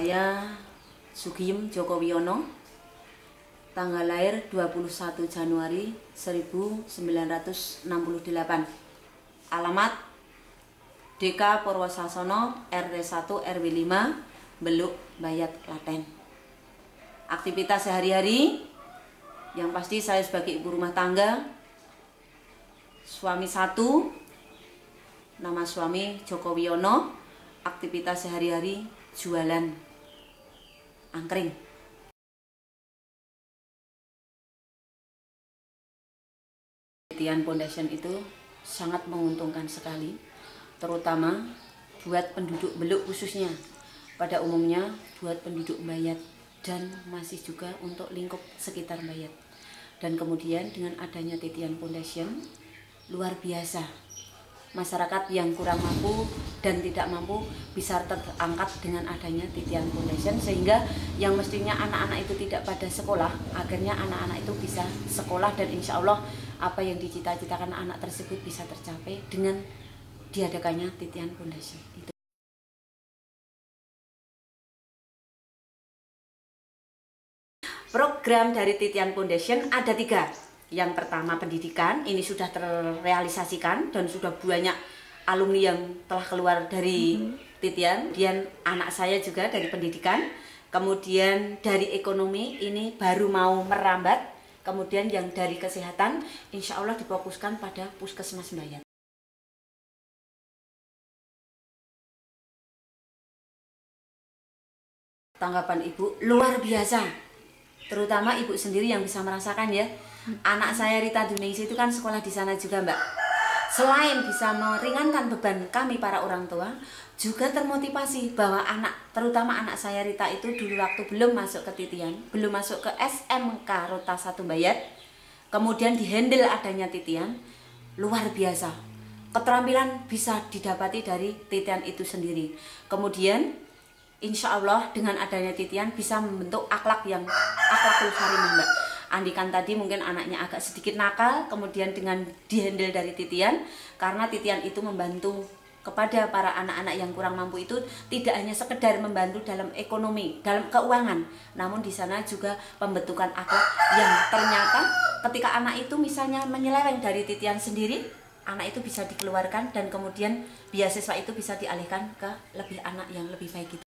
saya Sugiem Joko Wiono, tanggal lahir 21 Januari 1968. Alamat Deka Purwosasono, RT 1 RW 5, Beluk, Bayat, Klaten. Aktivitas sehari-hari, yang pasti saya sebagai ibu rumah tangga, suami satu, nama suami Joko Wiono. Aktivitas sehari-hari jualan angkring. Titian Foundation itu sangat menguntungkan sekali, terutama buat penduduk Beluk khususnya. Pada umumnya buat penduduk Bayat dan masih juga untuk lingkup sekitar Bayat. Dan kemudian dengan adanya Titian Foundation, luar biasa. Masyarakat yang kurang mampu dan tidak mampu bisa terangkat dengan adanya Titian Foundation, sehingga yang mestinya anak-anak itu tidak pada sekolah, akhirnya anak-anak itu bisa sekolah, dan insya Allah apa yang dicita-citakan anak tersebut bisa tercapai dengan diadakannya Titian Foundation. Program dari Titian Foundation ada 3. Yang pertama pendidikan, ini sudah terrealisasikan dan sudah banyak alumni yang telah keluar dari Titian. Dan anak saya juga dari pendidikan. Kemudian dari ekonomi ini baru mau merambat. Kemudian yang dari kesehatan insya Allah difokuskan pada Puskesmas Bayat. Tanggapan ibu luar biasa, terutama ibu sendiri yang bisa merasakan ya. Anak saya Rita Duningsih itu kan sekolah di sana juga, Mbak. Selain bisa meringankan beban kami para orang tua, juga termotivasi bahwa terutama anak saya Rita itu dulu waktu belum masuk ke Titian, belum masuk ke SMK Rota 1 Bayat, kemudian dihandle adanya Titian, luar biasa. Keterampilan bisa didapati dari Titian itu sendiri. Kemudian insya Allah dengan adanya Titian bisa membentuk akhlakul karimah, Mbak. Andikan tadi mungkin anaknya agak sedikit nakal, kemudian dengan dihandle dari Titian, karena Titian itu membantu kepada para anak-anak yang kurang mampu itu tidak hanya sekedar membantu dalam ekonomi, dalam keuangan, namun di sana juga pembentukan akhlak yang ternyata ketika anak itu misalnya menyeleweng dari Titian sendiri, anak itu bisa dikeluarkan dan kemudian beasiswa itu bisa dialihkan ke anak yang lebih baik gitu.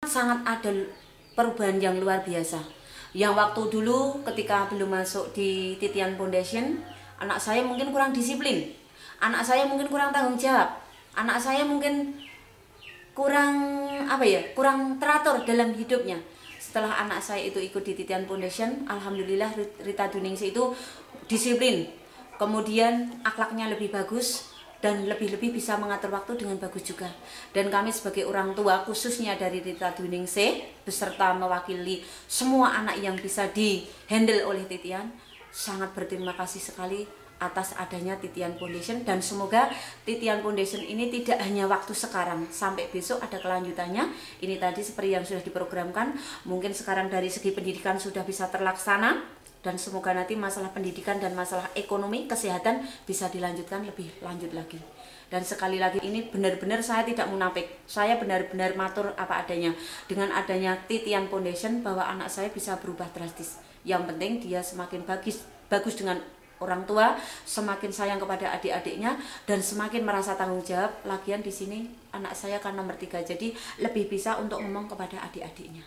Sangat ada perubahan yang luar biasa. Yang waktu dulu ketika belum masuk di Titian Foundation, anak saya mungkin kurang disiplin, anak saya mungkin kurang tanggung jawab, anak saya mungkin kurang teratur dalam hidupnya. Setelah anak saya itu ikut di Titian Foundation, alhamdulillah Rita Duningsih itu disiplin, kemudian akhlaknya lebih bagus, dan lebih-lebih bisa mengatur waktu dengan bagus juga. Dan kami sebagai orang tua, khususnya dari Rita Duningsih, beserta mewakili semua anak yang bisa di-handle oleh Titian, sangat berterima kasih sekali atas adanya Titian Foundation. Dan semoga Titian Foundation ini tidak hanya waktu sekarang, sampai besok ada kelanjutannya. Ini tadi seperti yang sudah diprogramkan, mungkin sekarang dari segi pendidikan sudah bisa terlaksana, dan semoga nanti masalah pendidikan dan masalah ekonomi, kesehatan bisa dilanjutkan lebih lanjut lagi. Dan sekali lagi ini benar-benar saya tidak munafik, saya benar-benar matur apa adanya. Dengan adanya Titian Foundation bahwa anak saya bisa berubah drastis. Yang penting dia semakin bagus dengan orang tua, semakin sayang kepada adik-adiknya, dan semakin merasa tanggung jawab. Lagian di sini anak saya kan nomor 3, jadi lebih bisa untuk ngomong kepada adik-adiknya.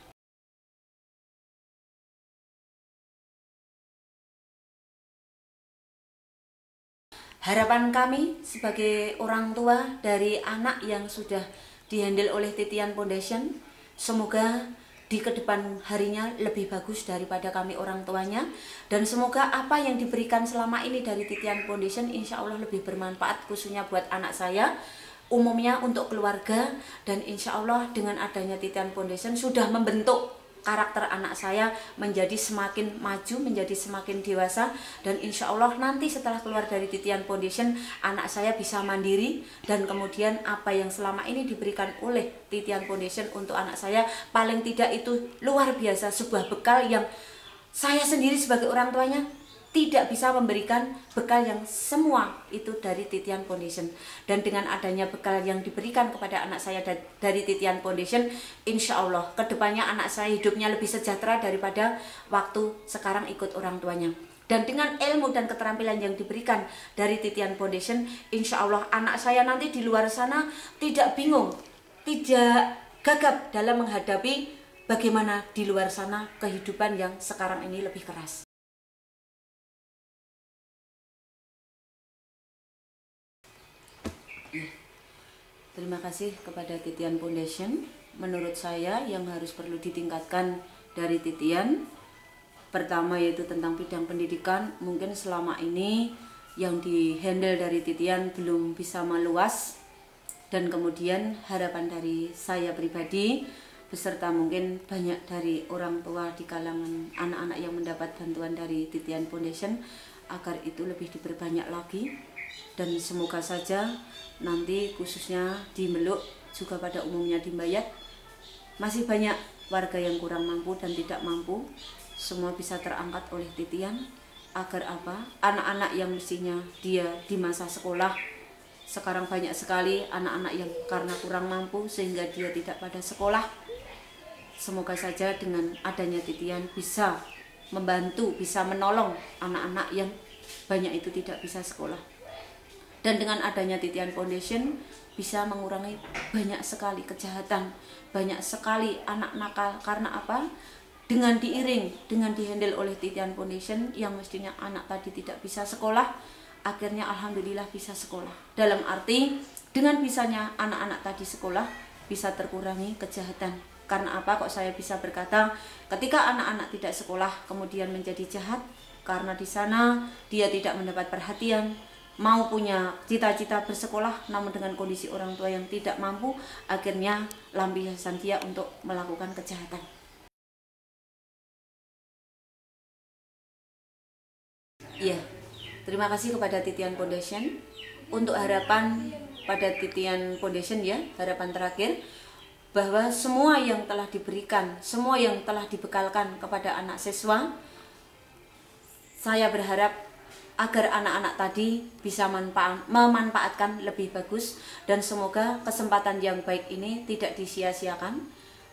Harapan kami sebagai orang tua dari anak yang sudah dihandle oleh Titian Foundation, semoga di kedepan harinya lebih bagus daripada kami orang tuanya, dan semoga apa yang diberikan selama ini dari Titian Foundation insya Allah lebih bermanfaat, khususnya buat anak saya, umumnya untuk keluarga. Dan insya Allah dengan adanya Titian Foundation sudah membentuk karakter anak saya menjadi semakin maju, menjadi semakin dewasa, dan insya Allah nanti setelah keluar dari Titian Foundation, anak saya bisa mandiri, dan kemudian apa yang selama ini diberikan oleh Titian Foundation untuk anak saya, paling tidak itu luar biasa, sebuah bekal yang saya sendiri sebagai orang tuanya tidak bisa memberikan bekal yang semua itu dari Titian Foundation. Dan dengan adanya bekal yang diberikan kepada anak saya dari Titian Foundation, insya Allah kedepannya anak saya hidupnya lebih sejahtera daripada waktu sekarang ikut orang tuanya. Dan dengan ilmu dan keterampilan yang diberikan dari Titian Foundation, insya Allah anak saya nanti di luar sana tidak bingung, tidak gagap dalam menghadapi bagaimana di luar sana kehidupan yang sekarang ini lebih keras. Terima kasih kepada Titian Foundation. Menurut saya yang harus perlu ditingkatkan dari Titian, pertama yaitu tentang bidang pendidikan. Mungkin selama ini yang dihandle dari Titian belum bisa meluas. Dan kemudian harapan dari saya pribadi beserta mungkin banyak dari orang tua di kalangan anak-anak yang mendapat bantuan dari Titian Foundation agar itu lebih diperbanyak lagi. Dan semoga saja nanti khususnya di Meluk, juga pada umumnya di Mbayat, masih banyak warga yang kurang mampu dan tidak mampu, semua bisa terangkat oleh Titian. Agar apa? Anak-anak yang mestinya dia di masa sekolah, sekarang banyak sekali anak-anak yang karena kurang mampu sehingga dia tidak pada sekolah. Semoga saja dengan adanya Titian bisa membantu, bisa menolong anak-anak yang banyak itu tidak bisa sekolah. Dan dengan adanya Titian Foundation bisa mengurangi banyak sekali kejahatan, banyak sekali anak nakal. Karena apa? Dengan diiring, dengan dihandle oleh Titian Foundation yang mestinya anak tadi tidak bisa sekolah, akhirnya alhamdulillah bisa sekolah. Dalam arti dengan bisanya anak-anak tadi sekolah bisa terkurangi kejahatan. Karena apa kok saya bisa berkata ketika anak-anak tidak sekolah kemudian menjadi jahat? Karena di sana dia tidak mendapat perhatian, mau punya cita-cita bersekolah namun dengan kondisi orang tua yang tidak mampu, akhirnya lampiasan dia untuk melakukan kejahatan. Iya, terima kasih kepada Titian Foundation. Untuk harapan pada Titian Foundation ya, harapan terakhir bahwa semua yang telah diberikan, semua yang telah dibekalkan kepada anak siswa, saya berharap agar anak-anak tadi bisa memanfaatkan lebih bagus, dan semoga kesempatan yang baik ini tidak disia-siakan.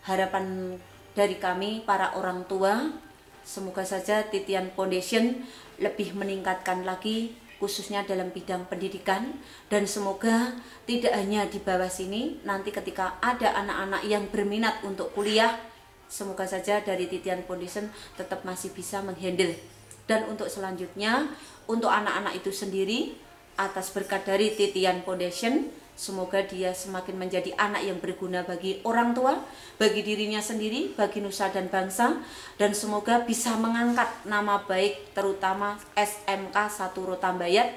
Harapan dari kami para orang tua, semoga saja Titian Foundation lebih meningkatkan lagi khususnya dalam bidang pendidikan, dan semoga tidak hanya di bawah sini, nanti ketika ada anak-anak yang berminat untuk kuliah, semoga saja dari Titian Foundation tetap masih bisa menghandle. Dan untuk selanjutnya, untuk anak-anak itu sendiri, atas berkat dari Titian Foundation, semoga dia semakin menjadi anak yang berguna bagi orang tua, bagi dirinya sendiri, bagi nusa dan bangsa, dan semoga bisa mengangkat nama baik terutama SMK 1 Rota Mbayat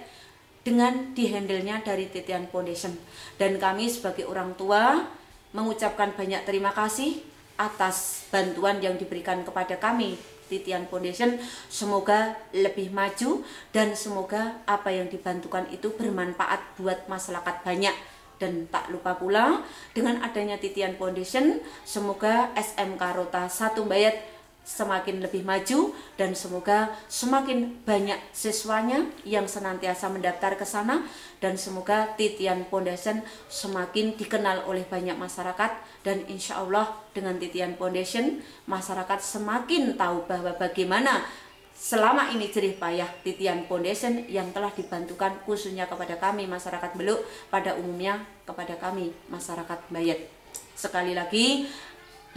dengan dihandle-nya dari Titian Foundation. Dan kami sebagai orang tua mengucapkan banyak terima kasih atas bantuan yang diberikan kepada kami Titian Foundation. Semoga lebih maju dan semoga apa yang dibantukan itu bermanfaat buat masyarakat banyak. Dan tak lupa pula dengan adanya Titian Foundation, semoga SMK Rota 1 Mbayat semakin lebih maju dan semoga semakin banyak siswanya yang senantiasa mendaftar ke sana, dan semoga Titian Foundation semakin dikenal oleh banyak masyarakat. Dan insya Allah dengan Titian Foundation masyarakat semakin tahu bahwa bagaimana selama ini jerih payah Titian Foundation yang telah dibantukan khususnya kepada kami masyarakat Beluk, pada umumnya kepada kami masyarakat Mbayat. Sekali lagi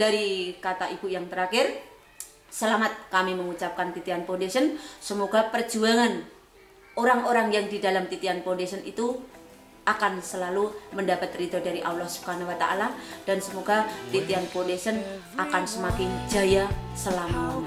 dari kata ibu yang terakhir, selamat kami mengucapkan Titian Foundation. Semoga perjuangan orang-orang yang di dalam Titian Foundation itu akan selalu mendapat ridho dari Allah Subhanahu wa Ta'ala, dan semoga Titian Foundation akan semakin jaya selama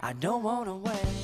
I don't wanna wait.